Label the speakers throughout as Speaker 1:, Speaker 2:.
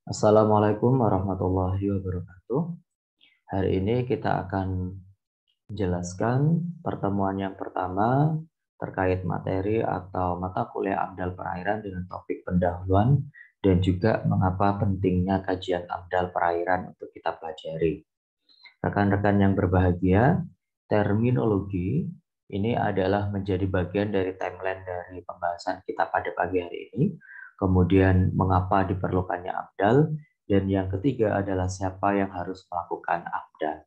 Speaker 1: Assalamualaikum warahmatullahi wabarakatuh. Hari ini kita akan menjelaskan pertemuan yang pertama terkait materi atau mata kuliah AMDAL perairan dengan topik pendahuluan dan juga mengapa pentingnya kajian AMDAL perairan untuk kita pelajari. Rekan-rekan yang berbahagia, terminologi ini adalah menjadi bagian dari timeline dari pembahasan kita pada pagi hari ini. Kemudian mengapa diperlukannya AMDAL, dan yang ketiga adalah siapa yang harus melakukan AMDAL.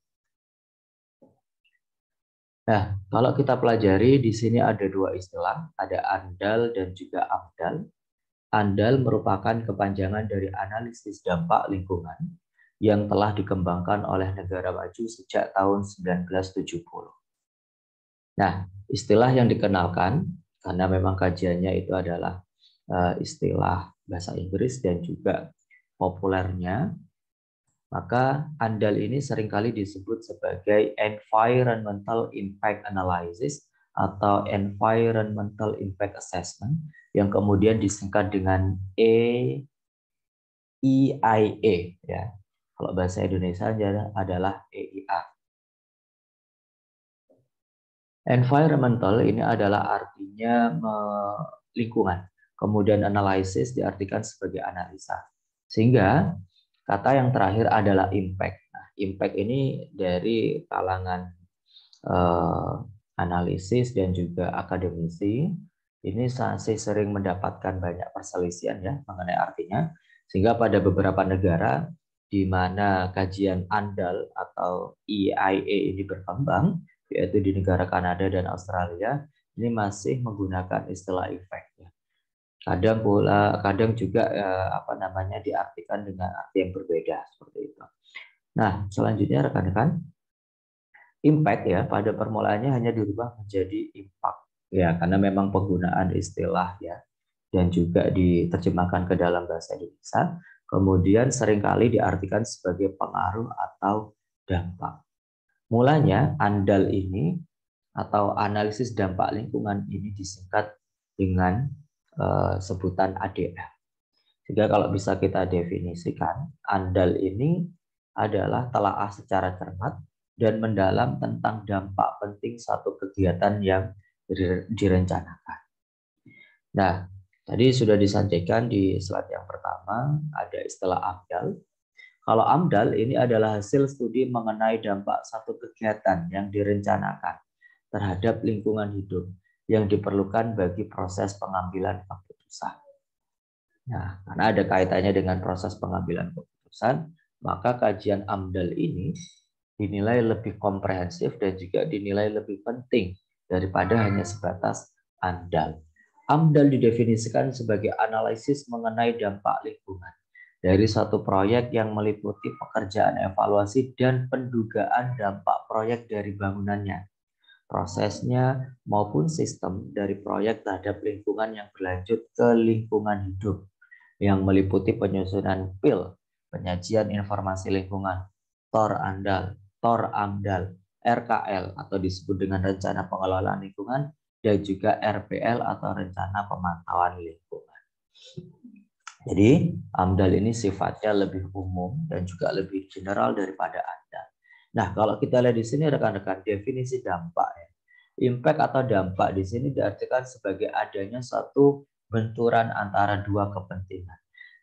Speaker 1: Nah, kalau kita pelajari di sini ada dua istilah, ada ANDAL dan juga AMDAL. ANDAL merupakan kepanjangan dari analisis dampak lingkungan yang telah dikembangkan oleh negara maju sejak tahun 1970. Nah, istilah yang dikenalkan, karena memang kajiannya itu adalah istilah bahasa Inggris dan juga populernya, maka ANDAL ini seringkali disebut sebagai Environmental Impact Analysis atau Environmental Impact Assessment, yang kemudian disingkat dengan EIA, ya. Kalau bahasa Indonesia adalah EIA. Environmental ini adalah artinya lingkungan. Kemudian analysis diartikan sebagai analisa. Sehingga kata yang terakhir adalah impact. Nah, impact ini dari kalangan analisis dan juga akademisi ini masih sering mendapatkan banyak perselisihan ya mengenai artinya. Sehingga pada beberapa negara di mana kajian ANDAL atau EIA ini berkembang, yaitu di negara Kanada dan Australia, ini masih menggunakan istilah impact. Kadang juga diartikan dengan arti yang berbeda seperti itu. Nah, selanjutnya rekan-rekan, impact ya pada permulaannya hanya dirubah menjadi impact ya, karena memang penggunaan istilah ya dan juga diterjemahkan ke dalam bahasa Indonesia, kemudian seringkali diartikan sebagai pengaruh atau dampak. Mulanya ANDAL ini atau analisis dampak lingkungan ini disingkat dengan sebutan ADL. Sehingga kalau bisa kita definisikan, ANDAL ini adalah telaah secara cermat dan mendalam tentang dampak penting satu kegiatan yang direncanakan. Nah, tadi sudah disampaikan di slide yang pertama, ada istilah AMDAL. Kalau AMDAL ini adalah hasil studi mengenai dampak satu kegiatan yang direncanakan terhadap lingkungan hidup yang diperlukan bagi proses pengambilan keputusan. Nah, karena ada kaitannya dengan proses pengambilan keputusan, maka kajian AMDAL ini dinilai lebih komprehensif dan juga dinilai lebih penting daripada hanya sebatas AMDAL. AMDAL didefinisikan sebagai analisis mengenai dampak lingkungan dari satu proyek yang meliputi pekerjaan evaluasi dan pendugaan dampak proyek dari bangunannya, prosesnya, maupun sistem dari proyek terhadap lingkungan yang berlanjut ke lingkungan hidup, yang meliputi penyusunan PIL, penyajian informasi lingkungan, TOR AMDAL, RKL atau disebut dengan rencana pengelolaan lingkungan, dan juga RPL atau rencana pemantauan lingkungan. Jadi AMDAL ini sifatnya lebih umum dan juga lebih general daripada AMDAL. Nah, kalau kita lihat di sini rekan-rekan, definisi dampak ya. Impact atau dampak di sini diartikan sebagai adanya satu benturan antara dua kepentingan.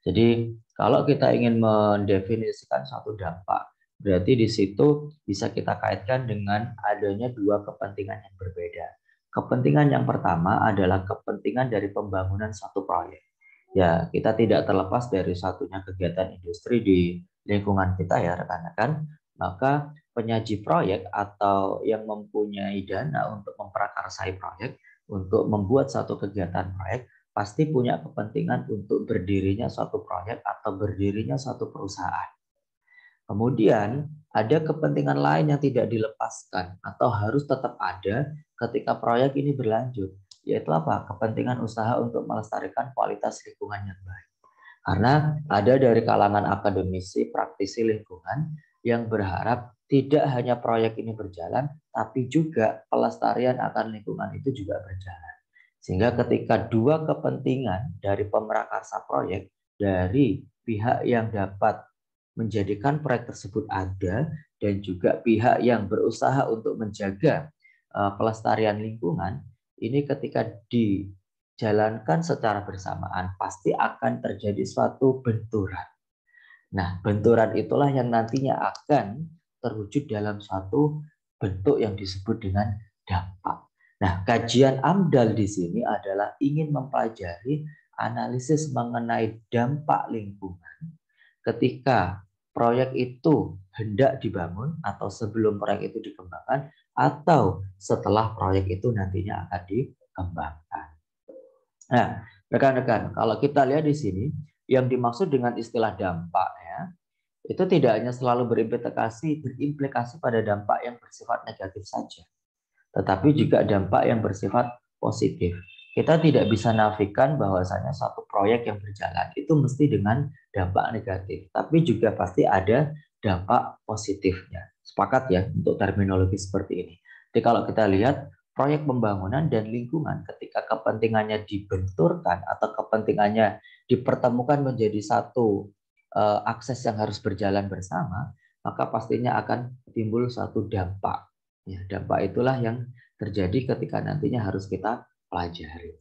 Speaker 1: Jadi kalau kita ingin mendefinisikan satu dampak, berarti di situ bisa kita kaitkan dengan adanya dua kepentingan yang berbeda. Kepentingan yang pertama adalah kepentingan dari pembangunan satu proyek. Ya, kita tidak terlepas dari satunya kegiatan industri di lingkungan kita ya rekan-rekan. Maka penyaji proyek atau yang mempunyai dana untuk memprakarsai proyek, untuk membuat satu kegiatan proyek, pasti punya kepentingan untuk berdirinya suatu proyek atau berdirinya suatu perusahaan. Kemudian ada kepentingan lain yang tidak dilepaskan atau harus tetap ada ketika proyek ini berlanjut, yaitu apa? Kepentingan usaha untuk melestarikan kualitas lingkungan yang baik. Karena ada dari kalangan akademisi, praktisi lingkungan yang berharap tidak hanya proyek ini berjalan, tapi juga pelestarian akan lingkungan itu juga berjalan. Sehingga ketika dua kepentingan dari pemrakarsa proyek dari pihak yang dapat menjadikan proyek tersebut ada dan juga pihak yang berusaha untuk menjaga pelestarian lingkungan, ini ketika dijalankan secara bersamaan pasti akan terjadi suatu benturan. Nah, benturan itulah yang nantinya akan terwujud dalam suatu bentuk yang disebut dengan dampak. Nah, kajian AMDAL di sini adalah ingin mempelajari analisis mengenai dampak lingkungan ketika proyek itu hendak dibangun atau sebelum proyek itu dikembangkan atau setelah proyek itu nantinya akan dikembangkan. Nah, rekan-rekan, kalau kita lihat di sini, yang dimaksud dengan istilah dampak ya, itu tidak hanya selalu berimplikasi pada dampak yang bersifat negatif saja, tetapi juga dampak yang bersifat positif. Kita tidak bisa nafikan bahwasanya satu proyek yang berjalan itu mesti dengan dampak negatif, tapi juga pasti ada dampak positifnya. Sepakat ya untuk terminologi seperti ini. Jadi kalau kita lihat proyek pembangunan dan lingkungan ketika kepentingannya dibenturkan atau kepentingannya dipertemukan menjadi satu akses yang harus berjalan bersama, maka pastinya akan timbul suatu dampak. Ya, dampak itulah yang terjadi ketika nantinya harus kita pelajari.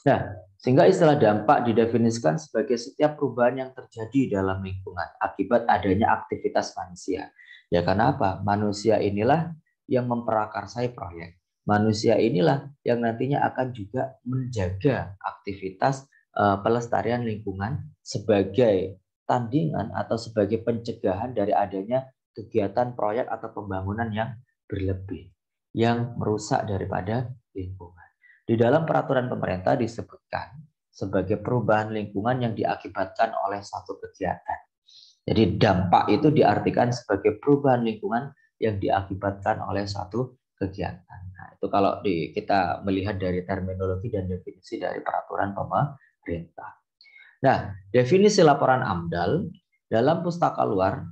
Speaker 1: Nah, sehingga istilah dampak didefinisikan sebagai setiap perubahan yang terjadi dalam lingkungan akibat adanya aktivitas manusia. Ya karena apa? Manusia inilah yang memperakarsai proyek. Manusia inilah yang nantinya akan juga menjaga aktivitas pelestarian lingkungan sebagai tandingan atau sebagai pencegahan dari adanya kegiatan proyek atau pembangunan yang berlebih, yang merusak daripada lingkungan. Di dalam peraturan pemerintah disebutkan sebagai perubahan lingkungan yang diakibatkan oleh satu kegiatan. Jadi dampak itu diartikan sebagai perubahan lingkungan yang diakibatkan oleh satu kegiatan. Nah, itu kalau kita melihat dari terminologi dan definisi dari peraturan pemerintah. Nah, definisi laporan AMDAL dalam pustaka luar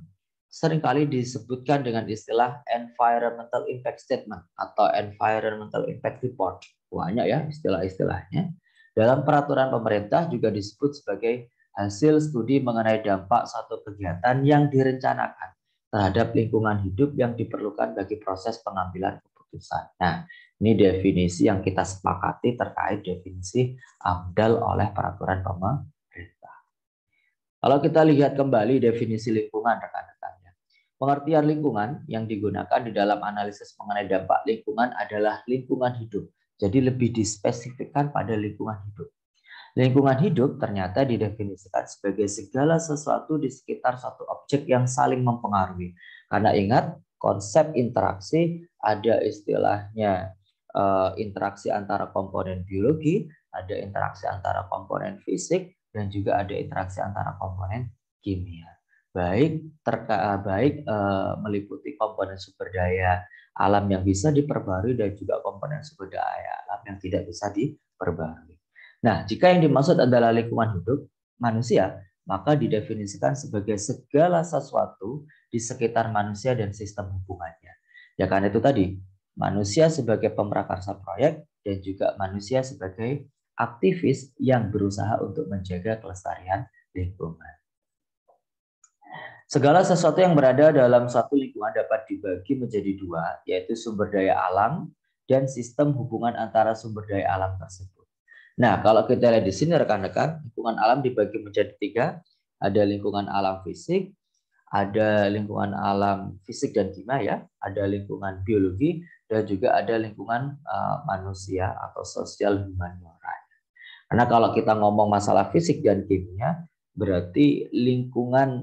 Speaker 1: seringkali disebutkan dengan istilah Environmental Impact Statement atau Environmental Impact Report. Banyak ya istilah-istilahnya. Dalam peraturan pemerintah juga disebut sebagai hasil studi mengenai dampak satu kegiatan yang direncanakan terhadap lingkungan hidup yang diperlukan bagi proses pengambilan keputusan. Nah, ini definisi yang kita sepakati terkait definisi AMDAL oleh peraturan pemerintah. Kalau kita lihat kembali definisi lingkungan, rekan-rekan, pengertian lingkungan yang digunakan di dalam analisis mengenai dampak lingkungan adalah lingkungan hidup. Jadi lebih dispesifikkan pada lingkungan hidup. Lingkungan hidup ternyata didefinisikan sebagai segala sesuatu di sekitar satu objek yang saling mempengaruhi. Karena ingat, konsep interaksi ada istilahnya interaksi antara komponen biologi, ada interaksi antara komponen fisik, dan juga ada interaksi antara komponen kimia. Baik meliputi komponen sumber daya alam yang bisa diperbarui dan juga komponen sumber daya alam yang tidak bisa diperbarui. Nah, jika yang dimaksud adalah lingkungan hidup manusia, maka didefinisikan sebagai segala sesuatu di sekitar manusia dan sistem hubungannya. Ya kan itu tadi, manusia sebagai pemrakarsa proyek dan juga manusia sebagai aktivis yang berusaha untuk menjaga kelestarian lingkungan. Segala sesuatu yang berada dalam satu lingkungan dapat dibagi menjadi dua, yaitu sumber daya alam dan sistem hubungan antara sumber daya alam tersebut. Nah, kalau kita lihat di sini rekan-rekan, lingkungan alam dibagi menjadi tiga. Ada lingkungan alam fisik, ada lingkungan alam fisik dan kimia ya, ada lingkungan biologi, dan juga ada lingkungan manusia atau sosial humaniora. Karena kalau kita ngomong masalah fisik dan kimia, berarti lingkungan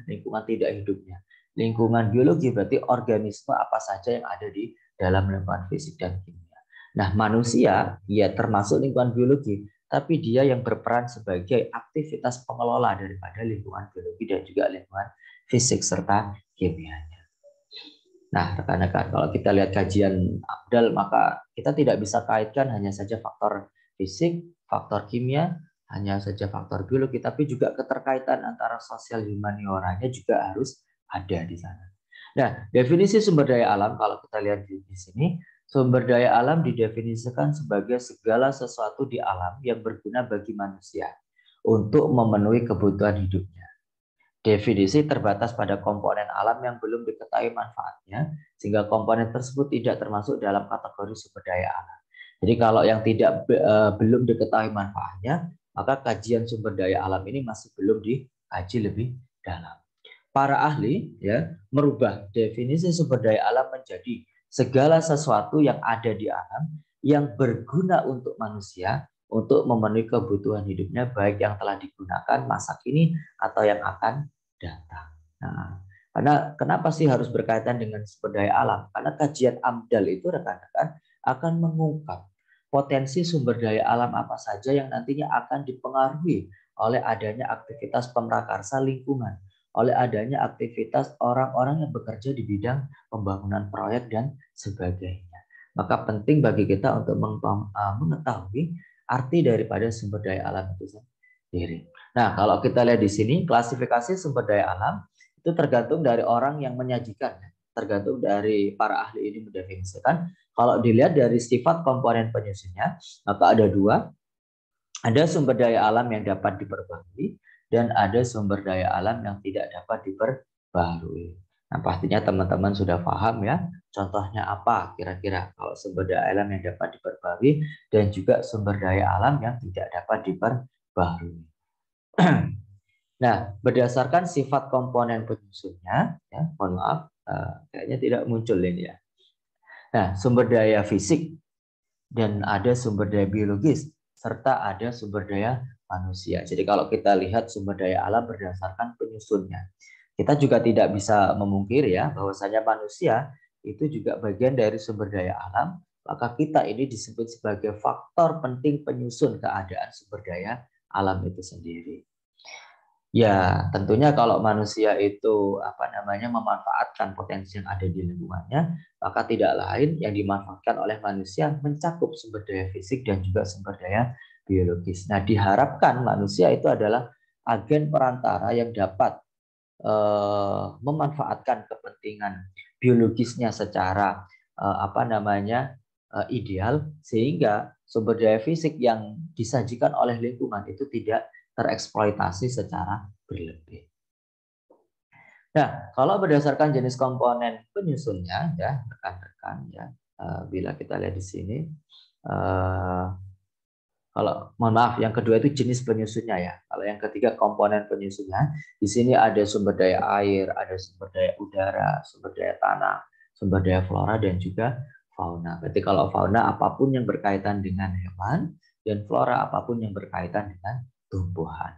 Speaker 1: lingkungan tidak hidupnya. Lingkungan biologi berarti organisme apa saja yang ada di dalam lingkungan fisik dan kimia. Nah, manusia ya termasuk lingkungan biologi, tapi dia yang berperan sebagai aktivitas pengelola daripada lingkungan biologi dan juga lingkungan fisik serta kimianya. Nah, rekan-rekan, kalau kita lihat kajian AMDAL, maka kita tidak bisa kaitkan hanya saja faktor fisik, faktor kimia, hanya saja faktor biologi, tapi juga keterkaitan antara sosial humanioranya juga harus ada di sana. Nah, definisi sumber daya alam kalau kita lihat di sini Sumber daya alam didefinisikan sebagai segala sesuatu di alam yang berguna bagi manusia untuk memenuhi kebutuhan hidupnya. Definisi terbatas pada komponen alam yang belum diketahui manfaatnya, sehingga komponen tersebut tidak termasuk dalam kategori sumber daya alam. Jadi kalau yang belum diketahui manfaatnya, maka kajian sumber daya alam ini masih belum dikaji lebih dalam. Para ahli merubah definisi sumber daya alam menjadi segala sesuatu yang ada di alam yang berguna untuk manusia untuk memenuhi kebutuhan hidupnya, baik yang telah digunakan masa kini atau yang akan datang. Nah, karena kenapa sih harus berkaitan dengan sumber daya alam? Karena kajian AMDAL itu rekan-rekan akan mengungkap potensi sumber daya alam apa saja yang nantinya akan dipengaruhi oleh adanya aktivitas pemrakarsa lingkungan, oleh adanya aktivitas orang-orang yang bekerja di bidang pembangunan proyek dan sebagainya. Maka penting bagi kita untuk mengetahui arti daripada sumber daya alam itu sendiri. Nah, kalau kita lihat di sini, klasifikasi sumber daya alam itu tergantung dari orang yang menyajikan, tergantung dari para ahli ini mendefinisikan. Kalau dilihat dari sifat komponen penyusunnya, maka ada dua. Ada sumber daya alam yang dapat diperbarui dan ada sumber daya alam yang tidak dapat diperbarui. Nah, pastinya teman-teman sudah paham ya, contohnya apa kira-kira kalau sumber daya alam yang dapat diperbarui dan juga sumber daya alam yang tidak dapat diperbarui. Nah, berdasarkan sifat komponen penyusunnya, ya, mohon maaf, kayaknya tidak muncul ini ya. Nah, sumber daya fisik dan ada sumber daya biologis serta ada sumber daya manusia. Jadi kalau kita lihat sumber daya alam berdasarkan penyusunnya, kita juga tidak bisa memungkiri ya bahwasanya manusia itu juga bagian dari sumber daya alam. Maka kita ini disebut sebagai faktor penting penyusun keadaan sumber daya alam itu sendiri. Ya, tentunya kalau manusia itu memanfaatkan potensi yang ada di lingkungannya, maka tidak lain yang dimanfaatkan oleh manusia mencakup sumber daya fisik dan juga sumber daya biologis. Nah, diharapkan manusia itu adalah agen perantara yang dapat memanfaatkan kepentingan biologisnya secara ideal, sehingga sumber daya fisik yang disajikan oleh lingkungan itu tidak tereksploitasi secara berlebih. Nah, kalau berdasarkan jenis komponen penyusunnya, ya rekan-rekan, ya bila kita lihat di sini, kalau mohon maaf, yang kedua itu jenis penyusunnya ya. Kalau yang ketiga komponen penyusunnya, di sini ada sumber daya air, ada sumber daya udara, sumber daya tanah, sumber daya flora dan juga fauna. Berarti kalau fauna apapun yang berkaitan dengan hewan dan flora apapun yang berkaitan dengan tumbuhan.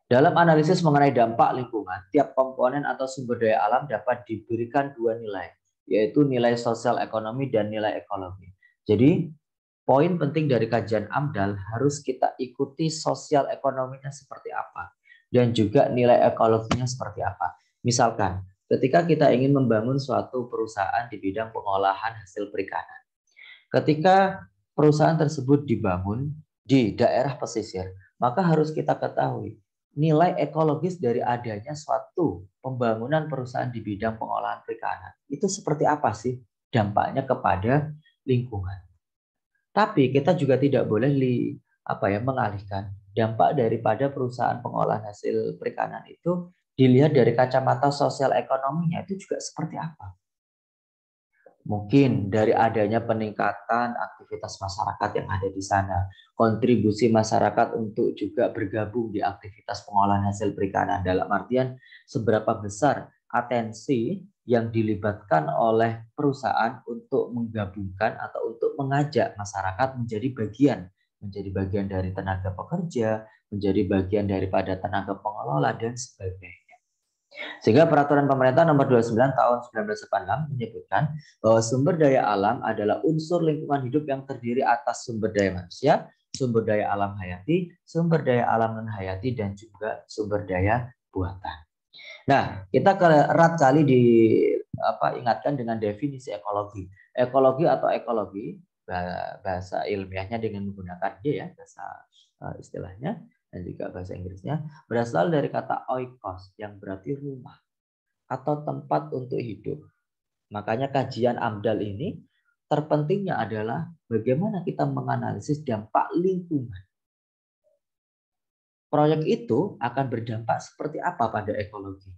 Speaker 1: Dalam analisis mengenai dampak lingkungan, tiap komponen atau sumber daya alam dapat diberikan dua nilai, yaitu nilai sosial ekonomi dan nilai ekologi. Jadi, poin penting dari kajian AMDAL harus kita ikuti sosial ekonominya seperti apa, dan juga nilai ekologinya seperti apa. Misalkan, ketika kita ingin membangun suatu perusahaan di bidang pengolahan hasil perikanan, ketika perusahaan tersebut dibangun di daerah pesisir, maka harus kita ketahui nilai ekologis dari adanya suatu pembangunan perusahaan di bidang pengolahan perikanan itu seperti apa sih dampaknya kepada lingkungan. Tapi kita juga tidak boleh mengalihkan dampak daripada perusahaan pengolahan hasil perikanan itu dilihat dari kacamata sosial ekonominya itu juga seperti apa. Mungkin dari adanya peningkatan aktivitas masyarakat yang ada di sana, kontribusi masyarakat untuk juga bergabung di aktivitas pengolahan hasil perikanan, dalam artian seberapa besar atensi yang dilibatkan oleh perusahaan untuk menggabungkan atau untuk mengajak masyarakat menjadi bagian dari tenaga pekerja, menjadi bagian daripada tenaga pengelola dan sebagainya. Sehingga peraturan pemerintah nomor 29 tahun 1986 menyebutkan bahwa sumber daya alam adalah unsur lingkungan hidup yang terdiri atas sumber daya manusia, sumber daya alam hayati, sumber daya alam non hayati, dan juga sumber daya buatan. Nah, kita erat kali ingatkan dengan definisi ekologi. Ekologi atau ekologi, bahasa ilmiahnya dengan menggunakan D ya, bahasa istilahnya, dan juga bahasa Inggrisnya, berasal dari kata oikos yang berarti rumah atau tempat untuk hidup. Makanya kajian AMDAL ini terpentingnya adalah bagaimana kita menganalisis dampak lingkungan. Proyek itu akan berdampak seperti apa pada ekologi.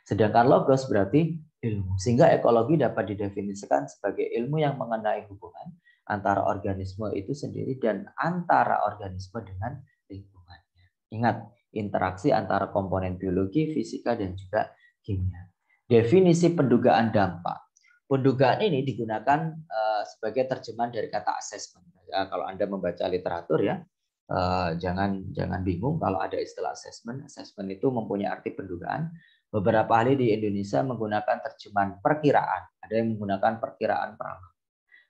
Speaker 1: Sedangkan logos berarti ilmu. Sehingga ekologi dapat didefinisikan sebagai ilmu yang mengenai hubungan antara organisme itu sendiri dan antara organisme dengan lingkungannya. Ingat, interaksi antara komponen biologi, fisika, dan juga kimia. Definisi pendugaan dampak. Pendugaan ini digunakan sebagai terjemahan dari kata assessment. Ya, kalau Anda membaca literatur ya, jangan bingung kalau ada istilah assessment. Assessment itu mempunyai arti pendugaan. Beberapa ahli di Indonesia menggunakan terjemahan perkiraan. Ada yang menggunakan perkiraan peramal.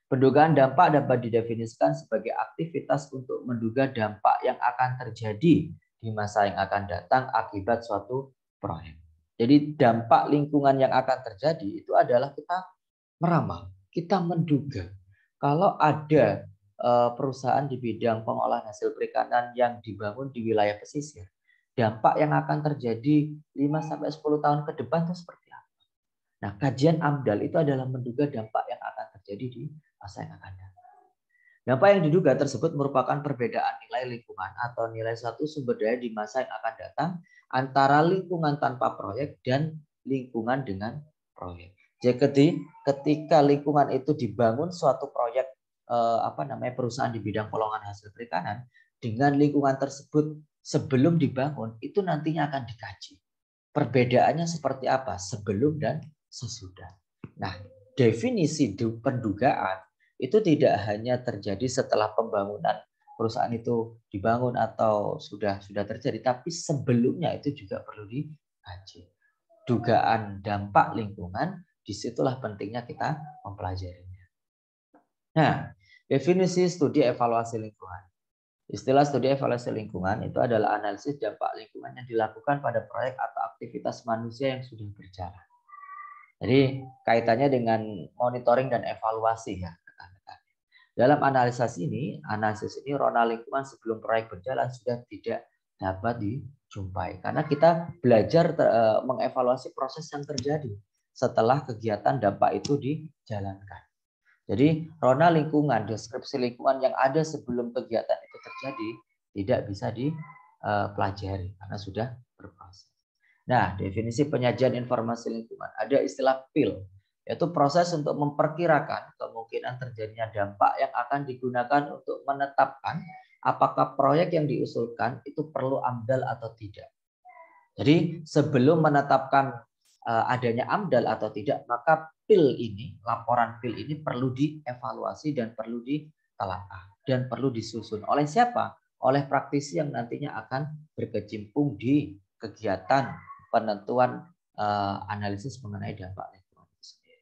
Speaker 1: Pendugaan dampak dapat didefinisikan sebagai aktivitas untuk menduga dampak yang akan terjadi di masa yang akan datang akibat suatu proyek. Jadi dampak lingkungan yang akan terjadi itu adalah kita meramal, kita menduga. Kalau ada perusahaan di bidang pengolahan hasil perikanan yang dibangun di wilayah pesisir, dampak yang akan terjadi 5-10 tahun ke depan itu seperti apa? Nah, kajian AMDAL itu adalah menduga dampak yang akan terjadi di masa yang akan datang. Dampak yang diduga tersebut merupakan perbedaan nilai lingkungan atau nilai suatu sumber daya di masa yang akan datang antara lingkungan tanpa proyek dan lingkungan dengan proyek. Jadi ketika lingkungan itu dibangun suatu proyek perusahaan di bidang pengolahan hasil perikanan, dengan lingkungan tersebut sebelum dibangun itu nantinya akan dikaji. Perbedaannya seperti apa sebelum dan sesudah. Nah, definisi pendugaan itu tidak hanya terjadi setelah pembangunan perusahaan itu dibangun atau sudah terjadi, tapi sebelumnya itu juga perlu dikaji. Dugaan dampak lingkungan, disitulah pentingnya kita mempelajarinya. Nah, definisi studi evaluasi lingkungan. Istilah studi evaluasi lingkungan itu adalah analisis dampak lingkungan yang dilakukan pada proyek atau aktivitas manusia yang sudah berjalan. Jadi kaitannya dengan monitoring dan evaluasi ya. Dalam analisis ini rona lingkungan sebelum proyek berjalan sudah tidak dapat dijumpai. Karena kita belajar mengevaluasi proses yang terjadi setelah kegiatan dampak itu dijalankan. Jadi rona lingkungan, deskripsi lingkungan yang ada sebelum kegiatan itu terjadi tidak bisa dipelajari karena sudah berproses. Nah, definisi penyajian informasi lingkungan. Ada istilah PIL, yaitu proses untuk memperkirakan kemungkinan terjadinya dampak yang akan digunakan untuk menetapkan apakah proyek yang diusulkan itu perlu AMDAL atau tidak. Jadi sebelum menetapkan adanya AMDAL atau tidak, maka PIL ini, laporan PIL ini perlu dievaluasi dan perlu ditelaah dan perlu disusun. Oleh siapa? Oleh praktisi yang nantinya akan berkecimpung di kegiatan penentuan analisis mengenai dampak lingkungan itu sendiri.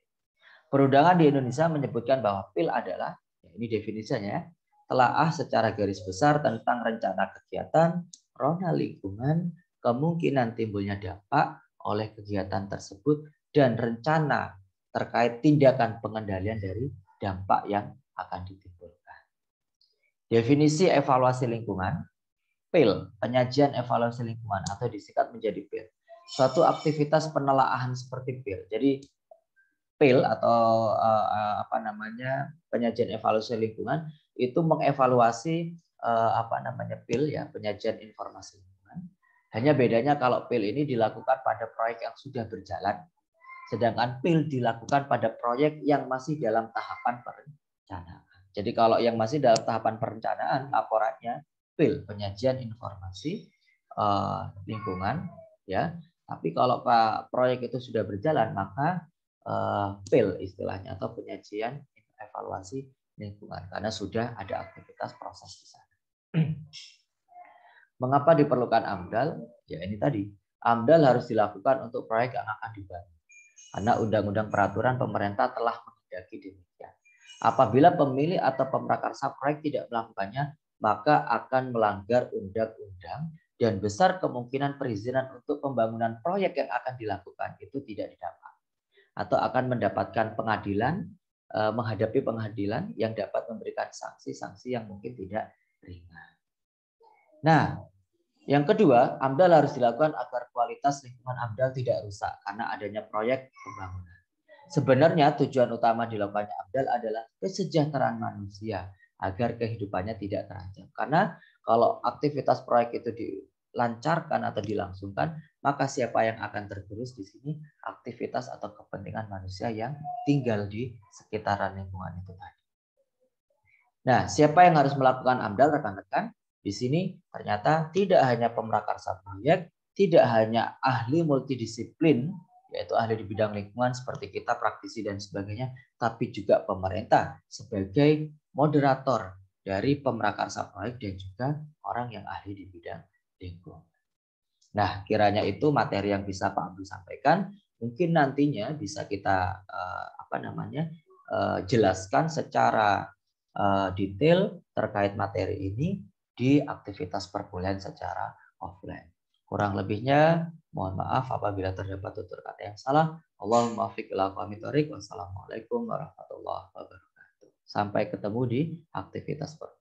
Speaker 1: Perundangan di Indonesia menyebutkan bahwa PIL adalah, ya ini definisinya, telaah secara garis besar tentang rencana kegiatan, rona lingkungan, kemungkinan timbulnya dampak oleh kegiatan tersebut, dan rencana terkait tindakan pengendalian dari dampak yang akan ditimbulkan. Definisi evaluasi lingkungan, PIL, penyajian evaluasi lingkungan atau disingkat menjadi PIL. Suatu aktivitas penelaahan seperti PIL. Jadi PIL atau penyajian evaluasi lingkungan itu mengevaluasi PIL ya, penyajian informasi lingkungan. Hanya bedanya kalau PIL ini dilakukan pada proyek yang sudah berjalan, sedangkan PIL dilakukan pada proyek yang masih dalam tahapan perencanaan. Jadi kalau yang masih dalam tahapan perencanaan, laporannya PIL, penyajian informasi lingkungan, ya. Tapi kalau proyek itu sudah berjalan, maka PIL istilahnya atau penyajian evaluasi lingkungan karena sudah ada aktivitas proses di sana. Mengapa diperlukan AMDAL? Ya ini tadi, AMDAL harus dilakukan untuk proyek yang akan dibangun. Karena undang-undang peraturan pemerintah telah menghendaki demikian. Apabila pemilih atau pemrakarsa proyek tidak melakukannya, maka akan melanggar undang-undang dan besar kemungkinan perizinan untuk pembangunan proyek yang akan dilakukan itu tidak didapat. Atau akan mendapatkan pengadilan, menghadapi pengadilan yang dapat memberikan sanksi-sanksi yang mungkin tidak ringan. Nah, yang kedua, AMDAL harus dilakukan agar kualitas lingkungan AMDAL tidak rusak karena adanya proyek pembangunan. Sebenarnya tujuan utama dilakukannya AMDAL adalah kesejahteraan manusia agar kehidupannya tidak terancam. Karena kalau aktivitas proyek itu dilancarkan atau dilangsungkan, maka siapa yang akan tergerus di sini? Aktivitas atau kepentingan manusia yang tinggal di sekitaran lingkungan itu tadi. Nah, siapa yang harus melakukan AMDAL, rekan-rekan? Di sini ternyata tidak hanya pemrakarsa proyek, tidak hanya ahli multidisiplin, yaitu ahli di bidang lingkungan seperti kita, praktisi dan sebagainya, tapi juga pemerintah sebagai moderator dari pemrakarsa proyek dan juga orang yang ahli di bidang lingkungan. Nah, kiranya itu materi yang bisa Pak Abdul sampaikan. Mungkin nantinya bisa kita jelaskan secara detail terkait materi ini di aktivitas perkuliahan secara offline. Kurang lebihnya mohon maaf apabila terdapat tutur kata yang salah. Allahumma fiq ila aqwamit thoriq. Wassalamualaikum warahmatullahi wabarakatuh. Sampai ketemu di aktivitas perkuliahan.